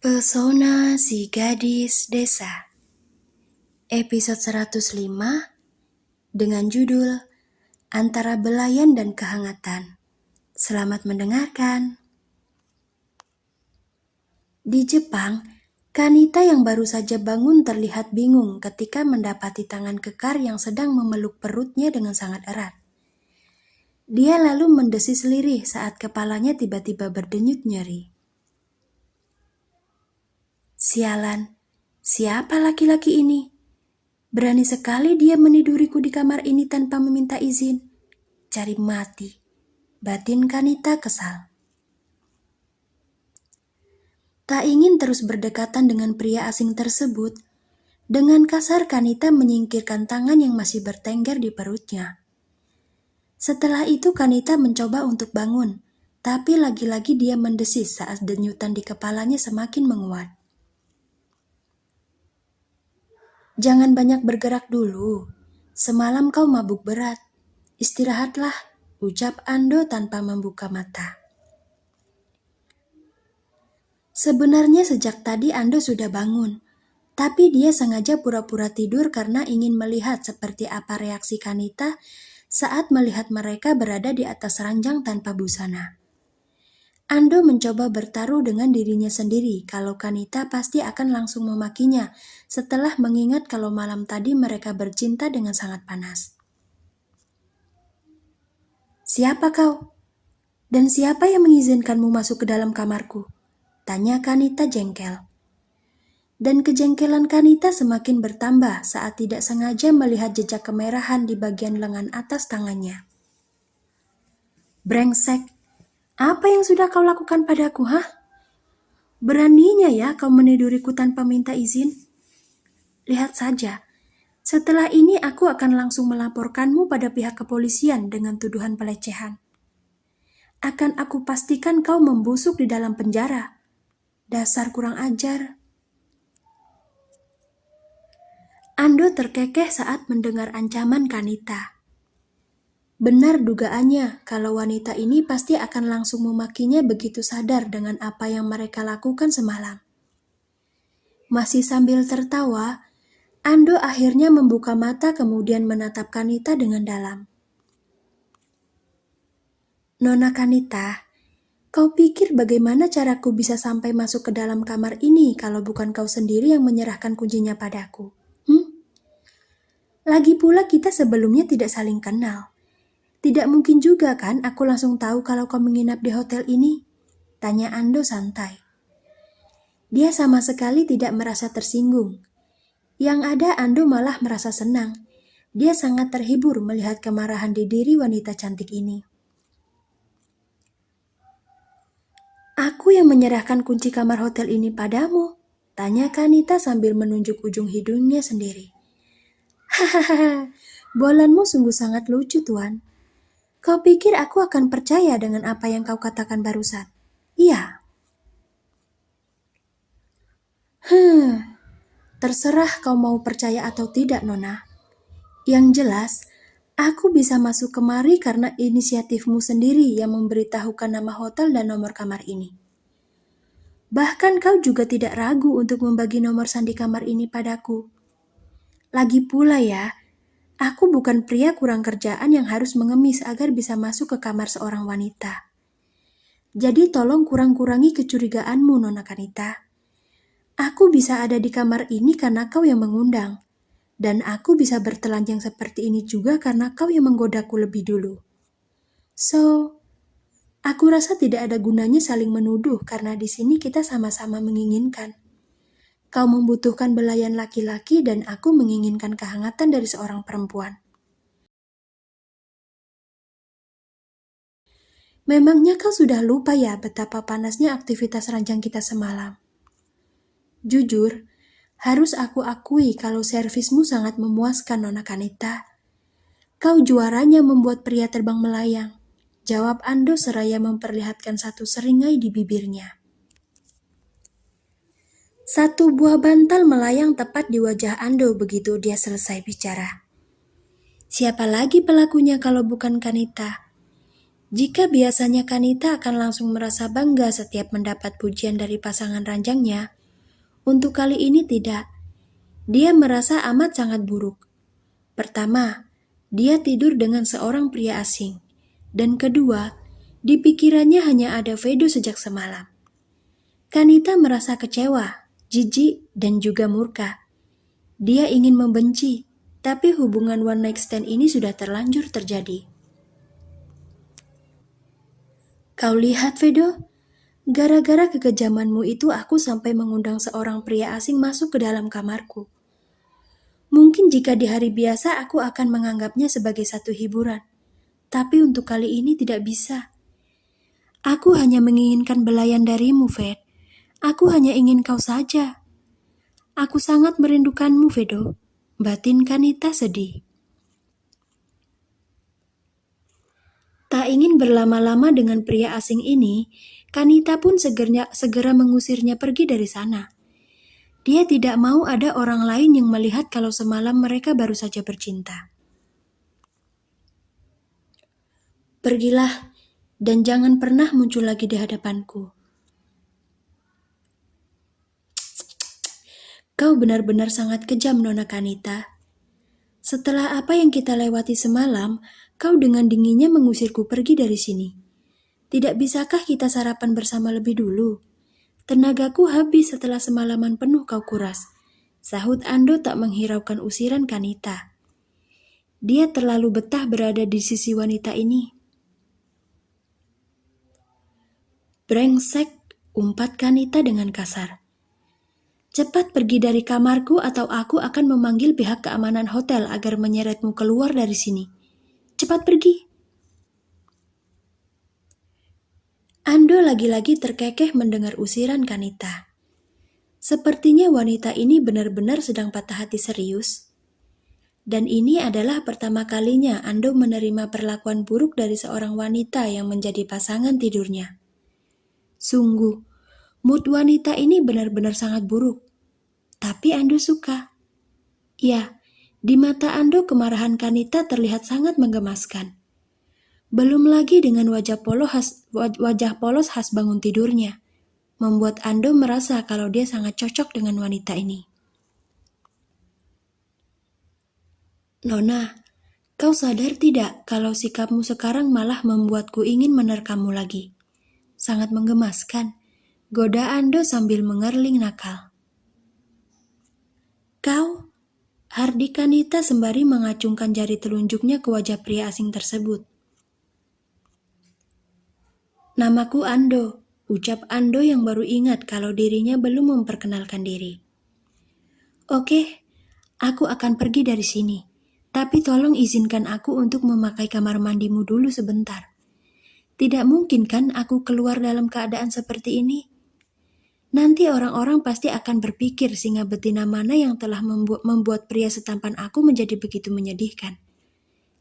Pesona si gadis desa, episode 105 dengan judul Antara Belayan dan Kehangatan. Selamat mendengarkan. Di Jepang, Kanita yang baru saja bangun terlihat bingung ketika mendapati tangan kekar yang sedang memeluk perutnya dengan sangat erat. Dia lalu mendesis lirih saat kepalanya tiba-tiba berdenyut nyeri. Sialan, siapa laki-laki ini? Berani sekali dia meniduriku di kamar ini tanpa meminta izin. Cari mati, batin Kanita kesal. Tak ingin terus berdekatan dengan pria asing tersebut, dengan kasar Kanita menyingkirkan tangan yang masih bertengger di perutnya. Setelah itu Kanita mencoba untuk bangun, tapi lagi-lagi dia mendesis saat denyutan di kepalanya semakin menguat. Jangan banyak bergerak dulu, semalam kau mabuk berat. Istirahatlah, ucap Ando tanpa membuka mata. Sebenarnya sejak tadi Ando sudah bangun, tapi dia sengaja pura-pura tidur karena ingin melihat seperti apa reaksi Kanita saat melihat mereka berada di atas ranjang tanpa busana. Ando mencoba bertaruh dengan dirinya sendiri kalau Kanita pasti akan langsung memakinya setelah mengingat kalau malam tadi mereka bercinta dengan sangat panas. Siapa kau? Dan siapa yang mengizinkanmu masuk ke dalam kamarku? Tanya Kanita jengkel. Dan kejengkelan Kanita semakin bertambah saat tidak sengaja melihat jejak kemerahan di bagian lengan atas tangannya. Brengsek, apa yang sudah kau lakukan padaku, hah? Beraninya ya kau meniduriku tanpa minta izin? Lihat saja, setelah ini aku akan langsung melaporkanmu pada pihak kepolisian dengan tuduhan pelecehan. Akan aku pastikan kau membusuk di dalam penjara. Dasar kurang ajar. Ando terkekeh saat mendengar ancaman Kanita. Benar dugaannya kalau wanita ini pasti akan langsung memakinya begitu sadar dengan apa yang mereka lakukan semalam. Masih sambil tertawa, Ando akhirnya membuka mata kemudian menatap Kanita dengan dalam. Nona Kanita, kau pikir bagaimana caraku bisa sampai masuk ke dalam kamar ini kalau bukan kau sendiri yang menyerahkan kuncinya padaku? Lagi pula kita sebelumnya tidak saling kenal. Tidak mungkin juga kan aku langsung tahu kalau kau menginap di hotel ini? Tanya Ando santai. Dia sama sekali tidak merasa tersinggung. Yang ada Ando malah merasa senang. Dia sangat terhibur melihat kemarahan di diri wanita cantik ini. Aku yang menyerahkan kunci kamar hotel ini padamu, tanya Kanita sambil menunjuk ujung hidungnya sendiri. Hahaha, bolanmu sungguh sangat lucu, Tuan. Kau pikir aku akan percaya dengan apa yang kau katakan barusan? Iya. Terserah kau mau percaya atau tidak, Nona. Yang jelas, aku bisa masuk kemari karena inisiatifmu sendiri yang memberitahukan nama hotel dan nomor kamar ini. Bahkan kau juga tidak ragu untuk membagi nomor sandi kamar ini padaku. Lagi pula ya, aku bukan pria kurang kerjaan yang harus mengemis agar bisa masuk ke kamar seorang wanita. Jadi tolong kurang-kurangi kecurigaanmu, Nona Kanita. Aku bisa ada di kamar ini karena kau yang mengundang. Dan aku bisa bertelanjang seperti ini juga karena kau yang menggodaku lebih dulu. So, aku rasa tidak ada gunanya saling menuduh karena di sini kita sama-sama menginginkan. Kau membutuhkan belayan laki-laki dan aku menginginkan kehangatan dari seorang perempuan. Memangnya kau sudah lupa ya betapa panasnya aktivitas ranjang kita semalam? Jujur, harus aku akui kalau servismu sangat memuaskan, Nona Kanita. Kau juaranya membuat pria terbang melayang, jawab Ando seraya memperlihatkan satu seringai di bibirnya. Satu buah bantal melayang tepat di wajah Ando begitu dia selesai bicara. Siapa lagi pelakunya kalau bukan Kanita? Jika biasanya Kanita akan langsung merasa bangga setiap mendapat pujian dari pasangan ranjangnya, untuk kali ini tidak. Dia merasa amat sangat buruk. Pertama, dia tidur dengan seorang pria asing. Dan kedua, di pikirannya hanya ada Vedo sejak semalam. Kanita merasa kecewa, jijik, dan juga murka. Dia ingin membenci, tapi hubungan one night stand ini sudah terlanjur terjadi. Kau lihat, Vedo? Gara-gara kekejamanmu itu aku sampai mengundang seorang pria asing masuk ke dalam kamarku. Mungkin jika di hari biasa aku akan menganggapnya sebagai satu hiburan. Tapi untuk kali ini tidak bisa. Aku hanya menginginkan belayan darimu, Ved. Aku hanya ingin kau saja. Aku sangat merindukanmu, Vedo. Batin Kanita sedih. Tak ingin berlama-lama dengan pria asing ini, Kanita pun segera mengusirnya pergi dari sana. Dia tidak mau ada orang lain yang melihat kalau semalam mereka baru saja bercinta. Pergilah, dan jangan pernah muncul lagi di hadapanku. Kau benar-benar sangat kejam, Nona Kanita. Setelah apa yang kita lewati semalam, kau dengan dinginnya mengusirku pergi dari sini. Tidak bisakah kita sarapan bersama lebih dulu? Tenagaku habis setelah semalaman penuh kau kuras. Sahut Ando tak menghiraukan usiran Kanita. Dia terlalu betah berada di sisi wanita ini. Brengsek, umpat Kanita dengan kasar. Cepat pergi dari kamarku atau aku akan memanggil pihak keamanan hotel agar menyeretmu keluar dari sini. Cepat pergi. Ando lagi-lagi terkekeh mendengar usiran Kanita. Sepertinya wanita ini benar-benar sedang patah hati serius. Dan ini adalah pertama kalinya Ando menerima perlakuan buruk dari seorang wanita yang menjadi pasangan tidurnya. Sungguh, mood wanita ini benar-benar sangat buruk. Tapi Ando suka. Ya, di mata Ando kemarahan Kanita terlihat sangat menggemaskan. Belum lagi dengan wajah polos khas bangun tidurnya, membuat Ando merasa kalau dia sangat cocok dengan wanita ini. Nona, kau sadar tidak kalau sikapmu sekarang malah membuatku ingin menerkammu lagi? Sangat menggemaskan, goda Ando sambil mengerling nakal. Kau? Hardi Kanita sembari mengacungkan jari telunjuknya ke wajah pria asing tersebut. Namaku Ando, ucap Ando yang baru ingat kalau dirinya belum memperkenalkan diri. Oke, aku akan pergi dari sini. Tapi tolong izinkan aku untuk memakai kamar mandimu dulu sebentar. Tidak mungkin kan aku keluar dalam keadaan seperti ini? Nanti orang-orang pasti akan berpikir singa betina mana yang telah membuat pria setampan aku menjadi begitu menyedihkan.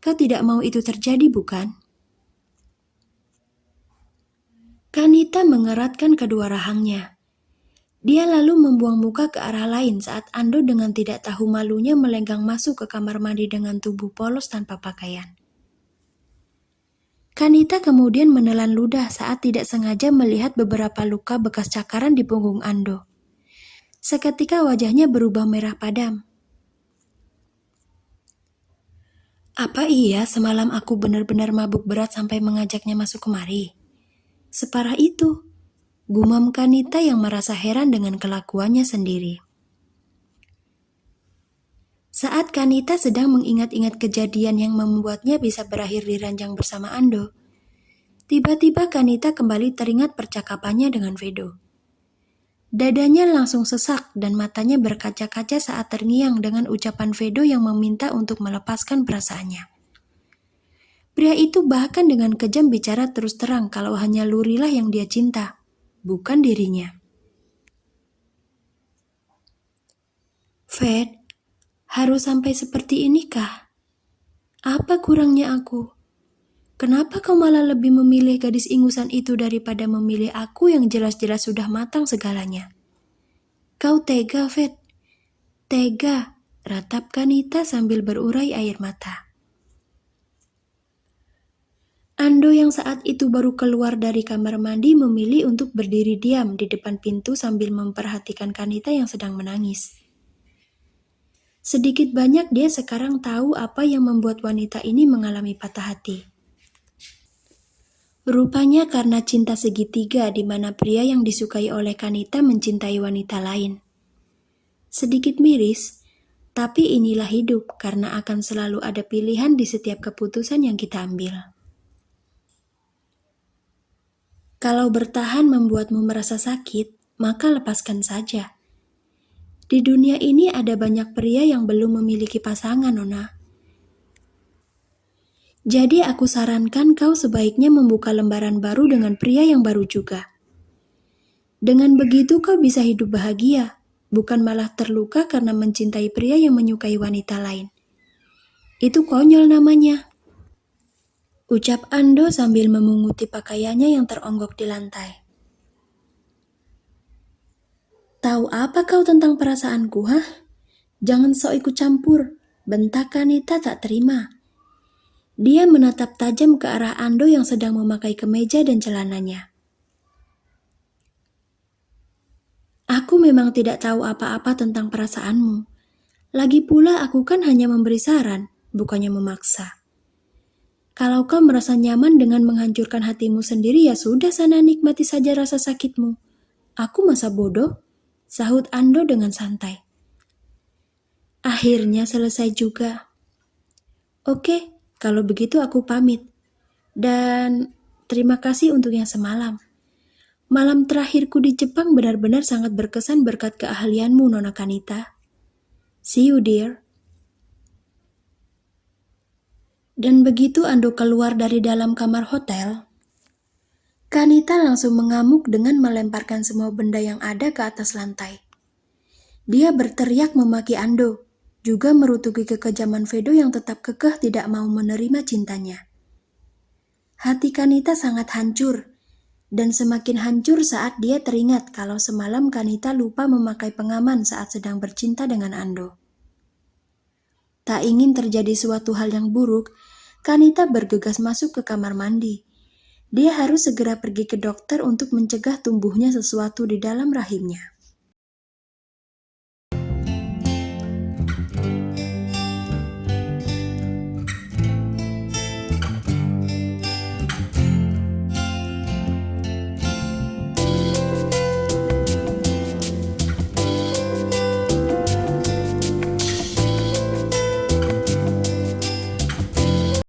Kau tidak mau itu terjadi, bukan? Kanita mengeratkan kedua rahangnya. Dia lalu membuang muka ke arah lain saat Ando dengan tidak tahu malunya melenggang masuk ke kamar mandi dengan tubuh polos tanpa pakaian. Kanita kemudian menelan ludah saat tidak sengaja melihat beberapa luka bekas cakaran di punggung Ando. Seketika wajahnya berubah merah padam. Apa iya semalam aku benar-benar mabuk berat sampai mengajaknya masuk kemari? Separah itu, gumam Kanita yang merasa heran dengan kelakuannya sendiri. Saat Kanita sedang mengingat-ingat kejadian yang membuatnya bisa berakhir di ranjang bersama Ando, tiba-tiba Kanita kembali teringat percakapannya dengan Vedo. Dadanya langsung sesak dan matanya berkaca-kaca saat terngiang dengan ucapan Vedo yang meminta untuk melepaskan perasaannya. Pria itu bahkan dengan kejam bicara terus terang kalau hanya Lurilah yang dia cinta, bukan dirinya. Ved, harus sampai seperti inikah? Apa kurangnya aku? Kenapa kau malah lebih memilih gadis ingusan itu daripada memilih aku yang jelas-jelas sudah matang segalanya? Kau tega, Ved. Tega, ratap Kanita sambil berurai air mata. Ando yang saat itu baru keluar dari kamar mandi memilih untuk berdiri diam di depan pintu sambil memperhatikan Kanita yang sedang menangis. Sedikit banyak dia sekarang tahu apa yang membuat wanita ini mengalami patah hati. Rupanya karena cinta segitiga di mana pria yang disukai oleh Kanita mencintai wanita lain. Sedikit miris, tapi inilah hidup karena akan selalu ada pilihan di setiap keputusan yang kita ambil. Kalau bertahan membuatmu merasa sakit, maka lepaskan saja. Di dunia ini ada banyak pria yang belum memiliki pasangan, Nona. Jadi aku sarankan kau sebaiknya membuka lembaran baru dengan pria yang baru juga. Dengan begitu kau bisa hidup bahagia, bukan malah terluka karena mencintai pria yang menyukai wanita lain. Itu konyol namanya. Ucap Ando sambil memunguti pakaiannya yang teronggok di lantai. Tahu apa kau tentang perasaanku, hah? Jangan sok ikut campur, bentak Kanita tak terima. Dia menatap tajam ke arah Ando yang sedang memakai kemeja dan celananya. Aku memang tidak tahu apa-apa tentang perasaanmu. Lagi pula aku kan hanya memberi saran, bukannya memaksa. Kalau kau merasa nyaman dengan menghancurkan hatimu sendiri ya sudah sana nikmati saja rasa sakitmu. Aku masa bodoh, sahut Ando dengan santai. Akhirnya selesai juga. Oke, kalau begitu aku pamit. Dan terima kasih untuk yang semalam. Malam terakhirku di Jepang benar-benar sangat berkesan berkat keahlianmu, Nona Kanita. See you, dear. Dan begitu Ando keluar dari dalam kamar hotel, Kanita langsung mengamuk dengan melemparkan semua benda yang ada ke atas lantai. Dia berteriak memaki Ando, juga merutuki kekejaman Vedo yang tetap kekeh tidak mau menerima cintanya. Hati Kanita sangat hancur, dan semakin hancur saat dia teringat kalau semalam Kanita lupa memakai pengaman saat sedang bercinta dengan Ando. Tak ingin terjadi suatu hal yang buruk, Kanita bergegas masuk ke kamar mandi. Dia harus segera pergi ke dokter untuk mencegah tumbuhnya sesuatu di dalam rahimnya.